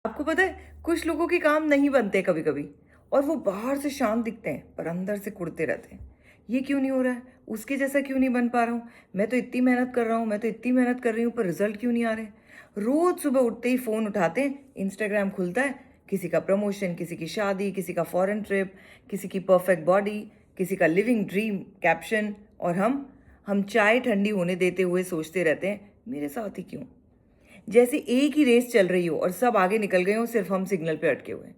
आपको पता है कुछ लोगों के काम नहीं बनते कभी कभी, और वो बाहर से शांत दिखते हैं पर अंदर से कुढ़ते रहते हैं। ये क्यों नहीं हो रहा है? उसके जैसा क्यों नहीं बन पा रहा हूँ? मैं तो इतनी मेहनत कर रहा हूँ, मैं तो इतनी मेहनत कर रही हूँ, पर रिजल्ट क्यों नहीं आ रहे? रोज सुबह उठते ही फोन उठाते हैं, इंस्टाग्राम खुलता है, किसी का प्रमोशन, किसी की शादी, किसी का फॉरेन ट्रिप, किसी की परफेक्ट बॉडी, किसी का लिविंग ड्रीम कैप्शन, और हम चाय ठंडी होने देते हुए सोचते रहते हैं, मेरे साथ ही क्यों? जैसे एक ही रेस चल रही हो और सब आगे निकल गए हो, सिर्फ हम सिग्नल पे अटके हुए हैं।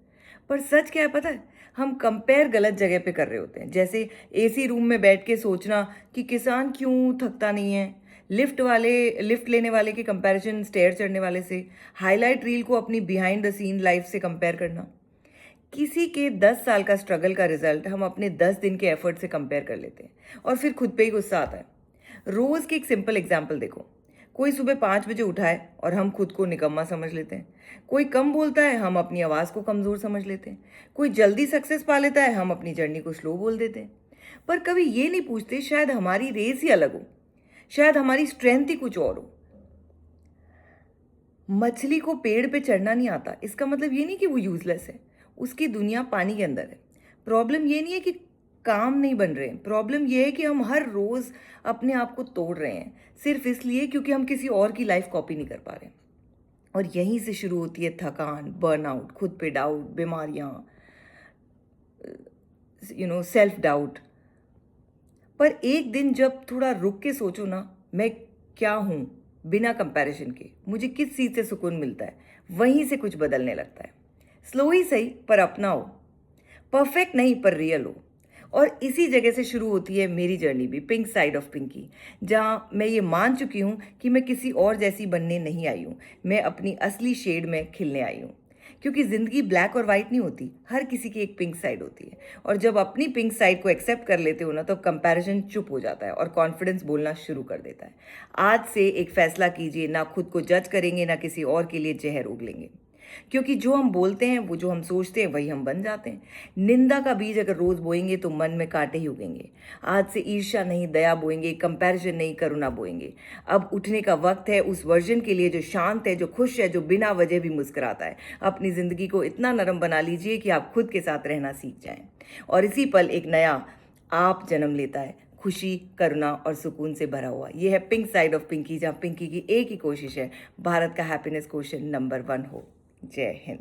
पर सच क्या है पता है? हम कंपेयर गलत जगह पे कर रहे होते हैं। जैसे एसी रूम में बैठ के सोचना कि किसान क्यों थकता नहीं है, लिफ्ट लेने वाले के कंपैरिजन स्टेयर चढ़ने वाले से, हाईलाइट रील को अपनी बिहाइंड द सीन लाइफ से कंपेयर करना। किसी के 10 साल का स्ट्रगल का रिजल्ट हम अपने 10 दिन के एफर्ट से कंपेयर कर लेते हैं और फिर खुद पे ही गुस्सा आता है। रोज की एक सिंपल एग्जाम्पल देखो। कोई सुबह 5 बजे उठा है और हम खुद को निकम्मा समझ लेते हैं। कोई कम बोलता है, हम अपनी आवाज़ को कमज़ोर समझ लेते हैं। कोई जल्दी सक्सेस पा लेता है, हम अपनी जर्नी को स्लो बोल देते हैं। पर कभी ये नहीं पूछते शायद हमारी रेस ही अलग हो, शायद हमारी स्ट्रेंथ ही कुछ और हो। मछली को पेड़ पे चढ़ना नहीं आता, इसका मतलब ये नहीं कि वो यूजलेस है। उसकी दुनिया पानी के अंदर है। प्रॉब्लम ये नहीं है कि काम नहीं बन रहे हैं, प्रॉब्लम ये है कि हम हर रोज अपने आप को तोड़ रहे हैं, सिर्फ इसलिए क्योंकि हम किसी और की लाइफ कॉपी नहीं कर पा रहे। और यहीं से शुरू होती है थकान, बर्नआउट, खुद पे डाउट, बीमारियां, सेल्फ डाउट। पर एक दिन जब थोड़ा रुक के सोचो ना, मैं क्या हूं बिना कंपैरिजन के, मुझे किस चीज से सुकून मिलता है, वहीं से कुछ बदलने लगता है। स्लो ही सही पर अपना हो, परफेक्ट नहीं पर रियल हो। और इसी जगह से शुरू होती है मेरी जर्नी भी, पिंक साइड ऑफ पिंकी, जहां मैं ये मान चुकी हूं कि मैं किसी और जैसी बनने नहीं आई हूं, मैं अपनी असली शेड में खिलने आई हूं। क्योंकि जिंदगी ब्लैक और वाइट नहीं होती, हर किसी की एक पिंक साइड होती है। और जब अपनी पिंक साइड को एक्सेप्ट कर लेते हो ना, तो कंपैरिजन चुप हो जाता है और कॉन्फिडेंस बोलना शुरू कर देता है। आज से एक फैसला कीजिए, ना खुद को जज करेंगे, ना किसी और के लिए जहर उगलेंगे। क्योंकि जो हम बोलते हैं, वो जो हम सोचते हैं, वही हम बन जाते हैं। निंदा का बीज अगर रोज बोएंगे तो मन में कांटे ही उगेंगे। आज से ईर्ष्या नहीं, दया बोएंगे, कंपैरिजन नहीं, करुणा बोएंगे। अब उठने का वक्त है उस वर्जन के लिए जो शांत है, जो खुश है, जो बिना वजह भी मुस्कुराता है। अपनी जिंदगी को इतना नरम बना लीजिए कि आप खुद के साथ रहना सीख जाएं, और इसी पल एक नया आप जन्म लेता है, खुशी, करुणा और सुकून से भरा हुआ। ये है पिंक साइड ऑफ पिंकी, जहाँ पिंकी की एक ही कोशिश है, भारत का हैप्पीनेस क्वेश्चन नंबर 1 हो। जय हिंद।